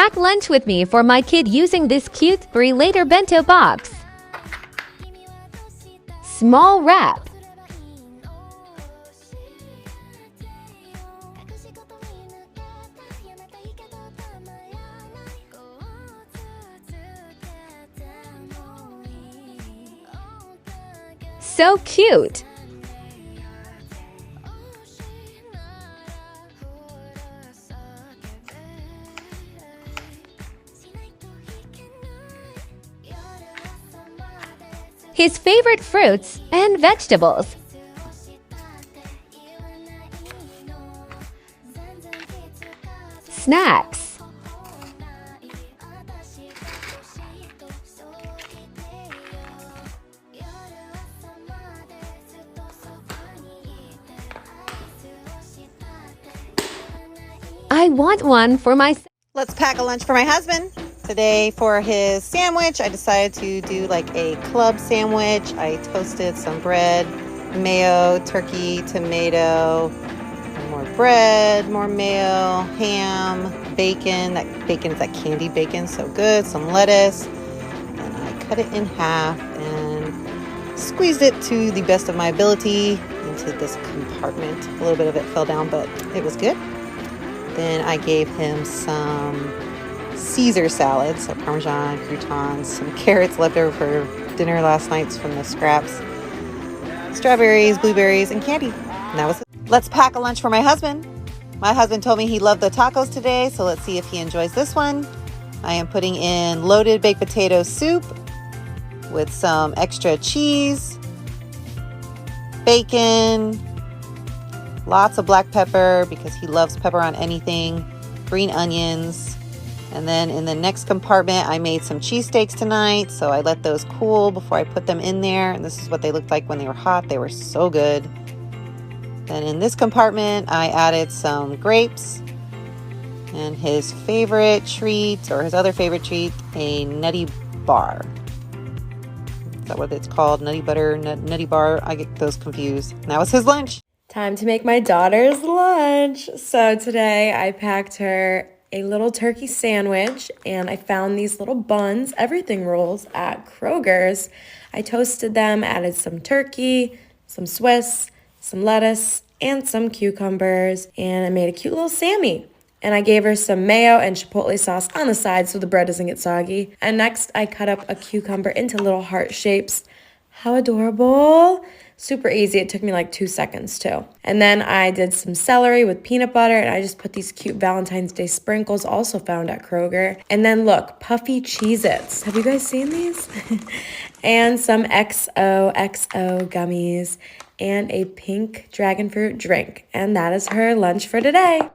Pack lunch with me for my kid using this cute 3-liter bento box. Small wrap. So cute! His favorite fruits and vegetables. Snacks. I want one for myself. Let's pack a lunch for my husband. Today for his sandwich, I decided to do like a club sandwich. I toasted some bread, mayo, turkey, tomato, more bread, more mayo, ham, bacon. That bacon is that candy bacon, so good. Some lettuce. And I cut it in half and squeezed it to the best of my ability into this compartment. A little bit of it fell down, but it was good. Then I gave him some Caesar salad, so Parmesan, croutons, some carrots left over for dinner last night from the scraps, strawberries, blueberries, and candy. And that was it. Let's pack a lunch for my husband. My husband told me he loved the tacos today, so let's see if he enjoys this one. I am putting in loaded baked potato soup with some extra cheese, bacon, lots of black pepper because he loves pepper on anything, green onions. And then in the next compartment, I made some cheesesteaks tonight, so I let those cool before I put them in there. And this is what they looked like when they were hot. They were so good. Then in this compartment, I added some grapes and his favorite treat, or his other favorite treat, a nutty bar. Is that what it's called? Nutty butter, nutty bar? I get those confused. And that was his lunch. Time to make my daughter's lunch. So today I packed her a little turkey sandwich and I found these little buns, everything rolls at Kroger's. I toasted them, added some turkey, some Swiss, some lettuce, and some cucumbers, and I made a cute little Sammy. And I gave her some mayo and chipotle sauce on the side so the bread doesn't get soggy. And next I cut up a cucumber into little heart shapes. How adorable. Super easy. It took me like 2 seconds too. And then I did some celery with peanut butter and I just put these cute Valentine's Day sprinkles, also found at Kroger. And then look, puffy Cheez-Its. Have you guys seen these? And some XOXO gummies and a pink dragon fruit drink. And that is her lunch for today.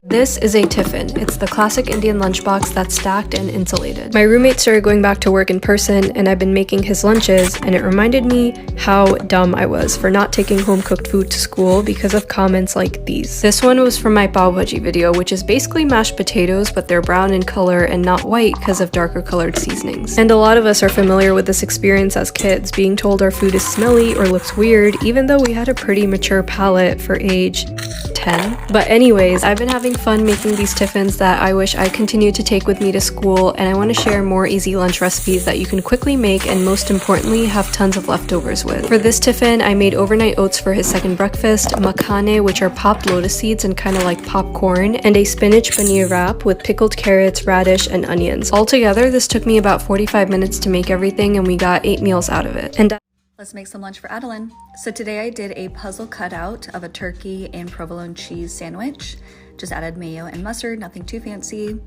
This is a tiffin. It's the classic Indian lunchbox that's stacked and insulated. My roommate started going back to work in person and I've been making his lunches, and it reminded me how dumb I was for not taking home cooked food to school because of comments like these. This one was from my pav bhaji video, which is basically mashed potatoes, but they're brown in color and not white because of darker colored seasonings. And a lot of us are familiar with this experience as kids, being told our food is smelly or looks weird, even though we had a pretty mature palate for age 10. But anyways, I've been having fun making these tiffins that I wish I continued to take with me to school, and I want to share more easy lunch recipes that you can quickly make and most importantly have tons of leftovers with. For this tiffin, I made overnight oats for his second breakfast, makhane, which are popped lotus seeds and kind of like popcorn, and a spinach paneer wrap with pickled carrots, radish, and onions. Altogether, this took me about 45 minutes to make everything and we got 8 meals out of it. And let's make some lunch for Adeline. So today I did a puzzle cutout of a turkey and provolone cheese sandwich. Just added mayo and mustard, nothing too fancy.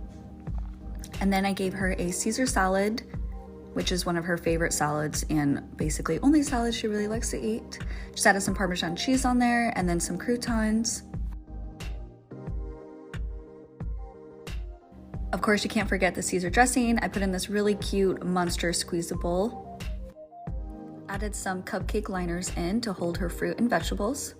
And then I gave her a Caesar salad, which is one of her favorite salads and basically only salad she really likes to eat. Just added some Parmesan cheese on there and then some croutons. Of course, you can't forget the Caesar dressing. I put in this really cute Munster squeezable. Added some cupcake liners in to hold her fruit and vegetables.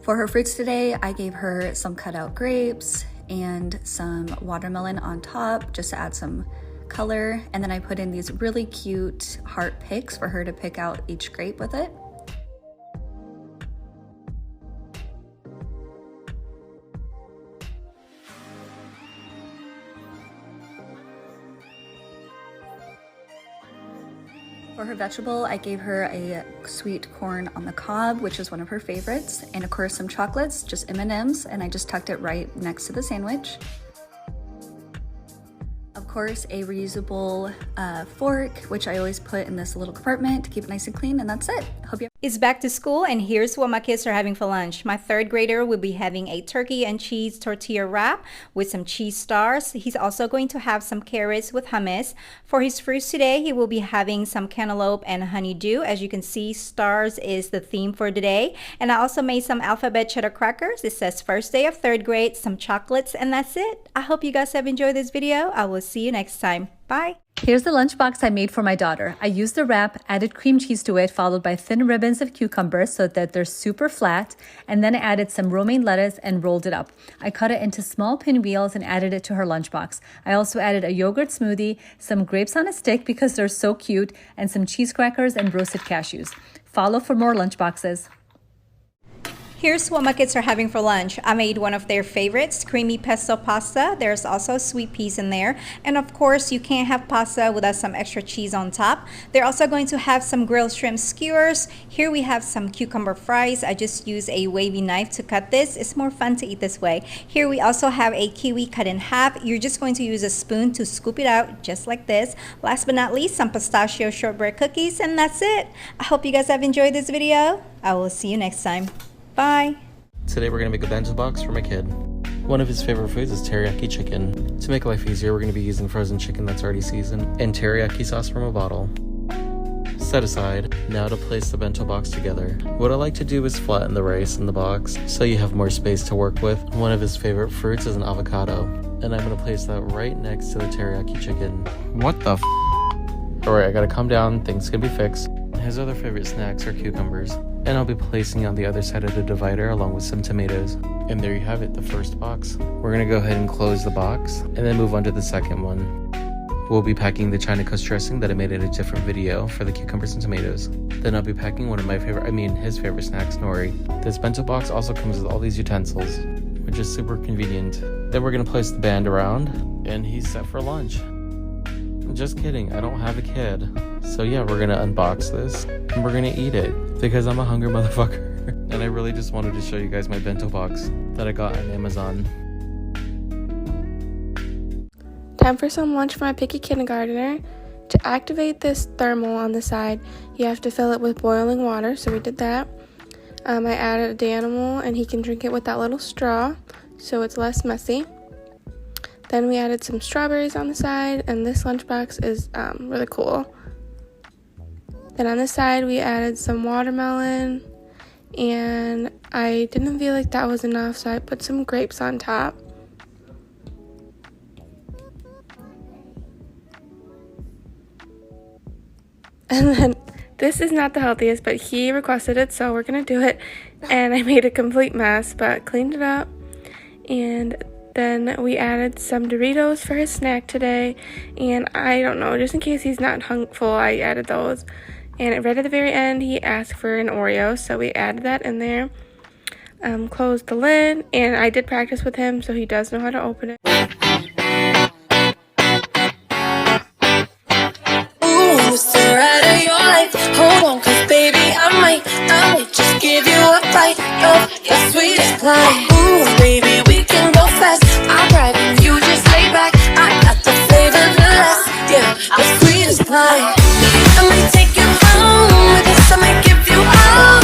For her fruits today, I gave her some cut out grapes and some watermelon on top just to add some color. And then I put in these really cute heart picks for her to pick out each grape with it. For her vegetable, I gave her a sweet corn on the cob, which is one of her favorites, and of course some chocolates, just M&Ms, and I just tucked it right next to the sandwich. Of course, a reusable fork, which I always put in this little compartment to keep it nice and clean, and that's it. Hope you It's back to school, and here's what my kids are having for lunch. My third grader will be having a turkey and cheese tortilla wrap with some cheese stars. He's also going to have some carrots with hummus. For his fruits today, he will be having some cantaloupe and honeydew. As you can see, stars is the theme for today. And I also made some alphabet cheddar crackers. It says first day of third grade, some chocolates, and that's it. I hope you guys have enjoyed this video. I will see you next time. Bye. Here's the lunchbox I made for my daughter. I used the wrap, added cream cheese to it, followed by thin ribbons of cucumbers so that they're super flat, and then I added some romaine lettuce and rolled it up. I cut it into small pinwheels and added it to her lunchbox. I also added a yogurt smoothie, some grapes on a stick because they're so cute, and some cheese crackers and roasted cashews. Follow for more lunchboxes. Here's what my kids are having for lunch. I made one of their favorites, creamy pesto pasta. There's also sweet peas in there. And of course, you can't have pasta without some extra cheese on top. They're also going to have some grilled shrimp skewers. Here we have some cucumber fries. I just use a wavy knife to cut this. It's more fun to eat this way. Here we also have a kiwi cut in half. You're just going to use a spoon to scoop it out just like this. Last but not least, some pistachio shortbread cookies, and that's it. I hope you guys have enjoyed this video. I will see you next time. Bye. Today we're going to make a bento box for my kid. One of his favorite foods is teriyaki chicken. To make life easier, we're going to be using frozen chicken that's already seasoned and teriyaki sauce from a bottle. Set aside. Now to place the bento box together. What I like to do is flatten the rice in the box so you have more space to work with. One of his favorite fruits is an avocado, and I'm going to place that right next to the teriyaki chicken. What the f***? Alright, I gotta calm down, things can be fixed. His other favorite snacks are cucumbers, and I'll be placing on the other side of the divider along with some tomatoes. And there you have it, the first box. We're gonna go ahead and close the box and then move on to the second one. We'll be packing the China coast dressing that I made in a different video for the cucumbers and tomatoes. Then I'll be packing one of his favorite snacks, nori. This bento box also comes with all these utensils, which is super convenient. Then we're gonna place the band around, and he's set for lunch. Just kidding, I don't have a kid. So yeah, we're gonna unbox this and we're gonna eat it because I'm a hungry motherfucker. And I really just wanted to show you guys my bento box that I got on Amazon. Time for some lunch for my picky kindergartner. To activate this thermal on the side, you have to fill it with boiling water, so we did that. I added the animal and he can drink it with that little straw, so it's less messy. Then we added some strawberries on the side, and this lunchbox is really cool. Then on the side, we added some watermelon, and I didn't feel like that was enough, so I put some grapes on top. And then, this is not the healthiest, but he requested it, so we're gonna do it. And I made a complete mess, but cleaned it up. And then we added some Doritos for his snack today, and I don't know, just in case he's not full, I added those. And right at the very end, he asked for an Oreo, so we added that in there. Closed the lid, and I did practice with him, so he does know how to open it. Ooh, it's the ride of your life. Hold on, cause baby, I might just give you a bite of your sweetest pie. Ooh, baby, we can go fast. I'll drive and you just lay back. I got the flavor to last. Yeah, the sweetest pie. I might take you home. I guess I might give you all.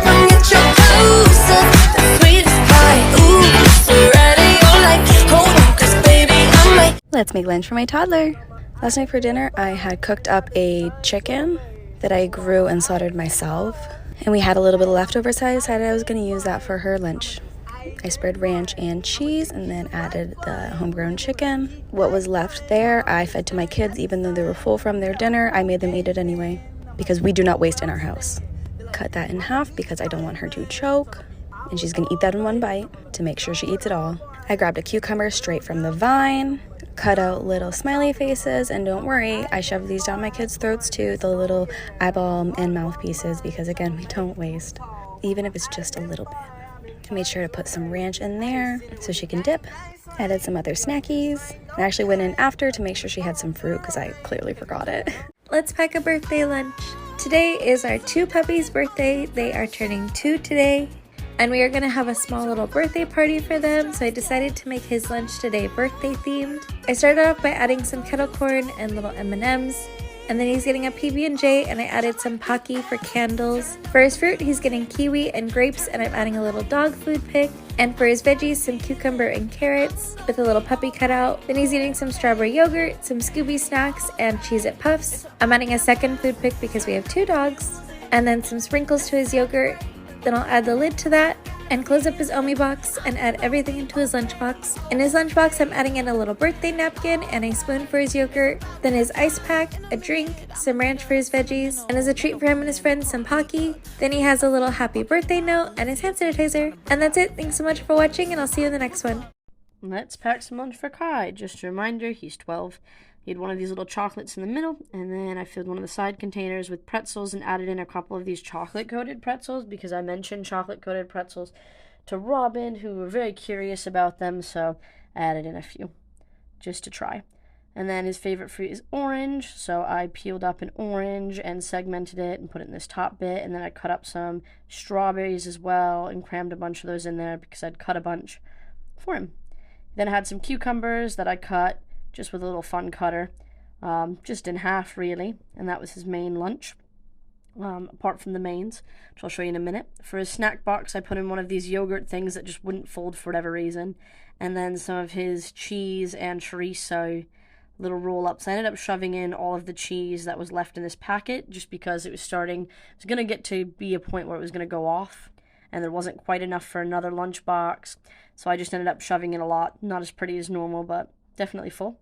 Come get your clothes up. The sweetest pie. Ooh, it's the ride of your life. Hold on, cause baby, I might. Let's make lunch for my toddler. Last night for dinner, I had cooked up a chicken that I grew and slaughtered myself. And we had a little bit of leftovers, so I decided I was going to use that for her lunch. I spread ranch and cheese and then added the homegrown chicken. What was left there, I fed to my kids even though they were full from their dinner. I made them eat it anyway because we do not waste in our house. Cut that in half because I don't want her to choke, and she's gonna eat that in one bite to make sure she eats it all. I grabbed a cucumber straight from the vine, cut out little smiley faces, and don't worry, I shoved these down my kids' throats too, the little eyeball and mouth pieces, because again, we don't waste, even if it's just a little bit. I made sure to put some ranch in there so she can dip. Added some other snackies. I actually went in after to make sure she had some fruit because I clearly forgot it. Let's pack a birthday lunch. Today is our 2 puppies' birthday. They are turning 2 today, and we are gonna have a small little birthday party for them, so I decided to make his lunch today birthday themed. I started off by adding some kettle corn and little M&Ms, and then he's getting a PB&J, and I added some Pocky for candles. For his fruit, he's getting kiwi and grapes, and I'm adding a little dog food pick. And for his veggies, some cucumber and carrots with a little puppy cutout. Then he's eating some strawberry yogurt, some Scooby snacks, and Cheez-It Puffs. I'm adding a second food pick because we have 2 dogs. And then some sprinkles to his yogurt. Then I'll add the lid to that and close up his Omi box and add everything into his lunchbox. In his lunchbox, I'm adding in a little birthday napkin and a spoon for his yogurt, then his ice pack, a drink, some ranch for his veggies, and as a treat for him and his friends, some Pocky. Then he has a little happy birthday note and his hand sanitizer. And that's it. Thanks so much for watching, and I'll see you in the next one. Let's pack some lunch for Kai. Just a reminder, he's 12. He had one of these little chocolates in the middle, and then I filled one of the side containers with pretzels and added in a couple of these chocolate-coated pretzels because I mentioned chocolate-coated pretzels to Robin, who were very curious about them, so I added in a few just to try. And then his favorite fruit is orange, so I peeled up an orange and segmented it and put it in this top bit, and then I cut up some strawberries as well and crammed a bunch of those in there because I'd cut a bunch for him. Then I had some cucumbers that I cut just with a little fun cutter, just in half really, and that was his main lunch, apart from the mains, which I'll show you in a minute. For his snack box, I put in one of these yogurt things that just wouldn't fold for whatever reason, and then some of his cheese and chorizo little roll-ups. I ended up shoving in all of the cheese that was left in this packet just because it was going to get to be a point where it was going to go off, and there wasn't quite enough for another lunchbox, so I just ended up shoving in a lot. Not as pretty as normal, but definitely full.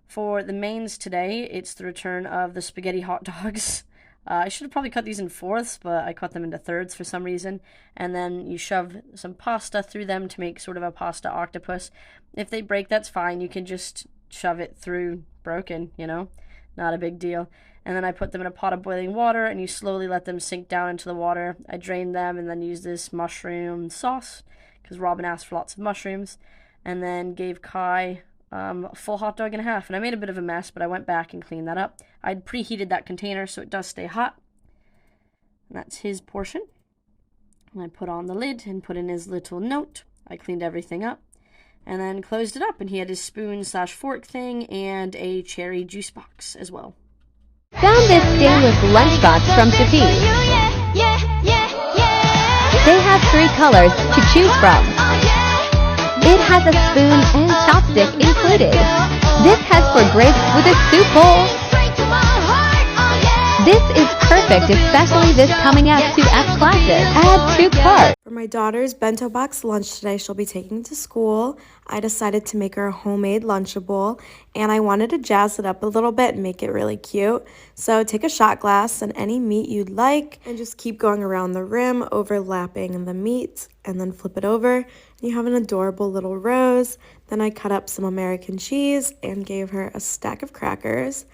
For the mains today, it's the return of the spaghetti hot dogs. I should have probably cut these in 4ths, but I cut them into 3rds for some reason. And then you shove some pasta through them to make sort of a pasta octopus. If they break, that's fine. You can just shove it through broken, not a big deal. And then I put them in a pot of boiling water, and you slowly let them sink down into the water. I drained them and then used this mushroom sauce because Robin asked for lots of mushrooms, and then gave Kai a full hot dog and a half. And I made a bit of a mess, but I went back and cleaned that up. I'd preheated that container so it does stay hot. And that's his portion. And I put on the lid and put in his little note. I cleaned everything up and then closed it up, and he had his spoon/fork thing and a cherry juice box as well. Found this stainless lunchbox from Sophie. They have 3 colors to choose from. It has a spoon and chopstick included. This has for grapes with a soup bowl. This is perfect, especially this coming out to F classes. Add 2 cards. For my daughter's bento box lunch today, she'll be taking to school. I decided to make her a homemade Lunchable, and I wanted to jazz it up a little bit and make it really cute. So take a shot glass and any meat you'd like, and just keep going around the rim, overlapping the meat, and then flip it over. And you have an adorable little rose. Then I cut up some American cheese and gave her a stack of crackers.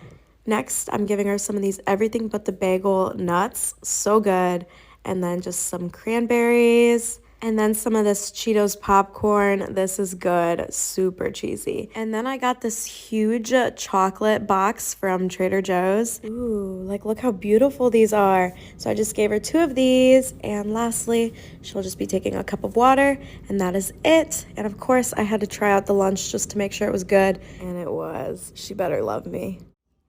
Next, I'm giving her some of these everything but the bagel nuts. So good. And then just some cranberries. And then some of this Cheetos popcorn. This is good. Super cheesy. And then I got this huge chocolate box from Trader Joe's. Ooh, look how beautiful these are. So I just gave her 2 of these. And lastly, she'll just be taking a cup of water. And that is it. And of course, I had to try out the lunch just to make sure it was good. And it was. She better love me.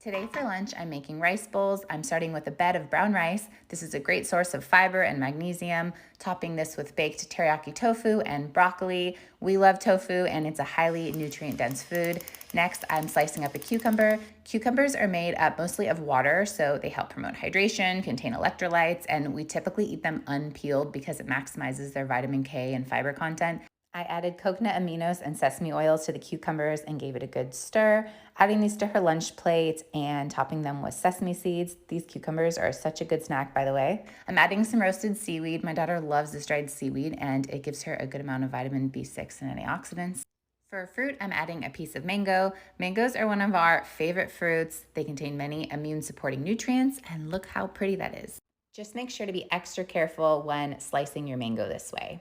Today for lunch, I'm making rice bowls. I'm starting with a bed of brown rice. This is a great source of fiber and magnesium. Topping this with baked teriyaki tofu and broccoli. We love tofu and it's a highly nutrient-dense food. Next, I'm slicing up a cucumber. Cucumbers are made up mostly of water, so they help promote hydration, contain electrolytes, and we typically eat them unpeeled because it maximizes their vitamin K and fiber content. I added coconut aminos and sesame oils to the cucumbers and gave it a good stir, adding these to her lunch plate and topping them with sesame seeds. These cucumbers are such a good snack, by the way. I'm adding some roasted seaweed. My daughter loves this dried seaweed and it gives her a good amount of vitamin B6 and antioxidants. For fruit, I'm adding a piece of mango. Mangoes are one of our favorite fruits. They contain many immune-supporting nutrients, and look how pretty that is. Just make sure to be extra careful when slicing your mango this way.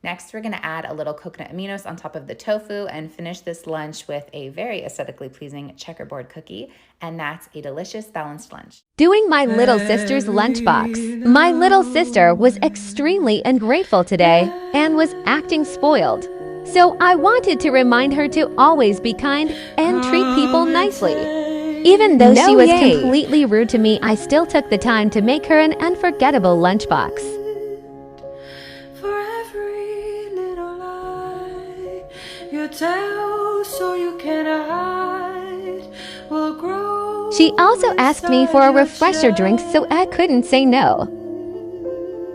Next, we're gonna add a little coconut aminos on top of the tofu and finish this lunch with a very aesthetically pleasing checkerboard cookie, and that's a delicious balanced lunch. Doing my little sister's lunchbox. My little sister was extremely ungrateful today and was acting spoiled. So I wanted to remind her to always be kind and treat people nicely. Even though she was completely rude to me, I still took the time to make her an unforgettable lunchbox. For every little lie you tell so you can hide will grow. She also asked me for a refresher drink, so I couldn't say no.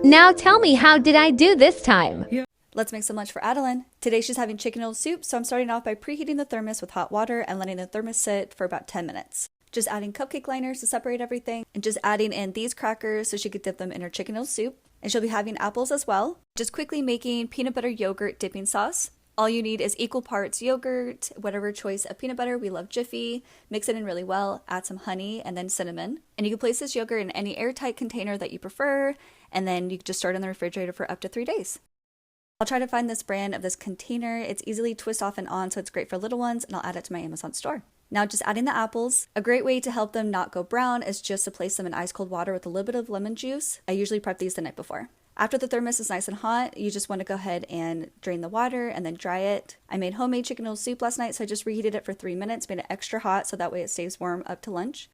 Now tell me, how did I do this time? Let's make some lunch for Adeline. Today she's having chicken noodle soup, so I'm starting off by preheating the thermos with hot water and letting the thermos sit for about 10 minutes. Just adding cupcake liners to separate everything, and just adding in these crackers so she could dip them in her chicken noodle soup. And she'll be having apples as well. Just quickly making peanut butter yogurt dipping sauce. All you need is equal parts yogurt, whatever choice of peanut butter. We love Jiffy. Mix it in really well, add some honey and then cinnamon. And you can place this yogurt in any airtight container that you prefer, and then you can just store it in the refrigerator for up to 3 days. I'll try to find this brand of this container. It's easily twist off and on, so it's great for little ones, and I'll add it to my Amazon store. Now just adding the apples. A great way to help them not go brown is just to place them in ice cold water with a little bit of lemon juice. I usually prep these the night before. After the thermos is nice and hot, you just want to go ahead and drain the water and then dry it. I made homemade chicken noodle soup last night, so I just reheated it for 3 minutes, made it extra hot so that way it stays warm up to lunch.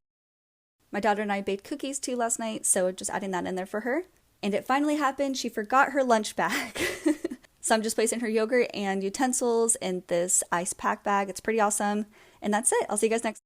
My daughter and I baked cookies too last night, so just adding that in there for her. And it finally happened. She forgot her lunch bag. So I'm just placing her yogurt and utensils in this ice pack bag. It's pretty awesome. And that's it. I'll see you guys next.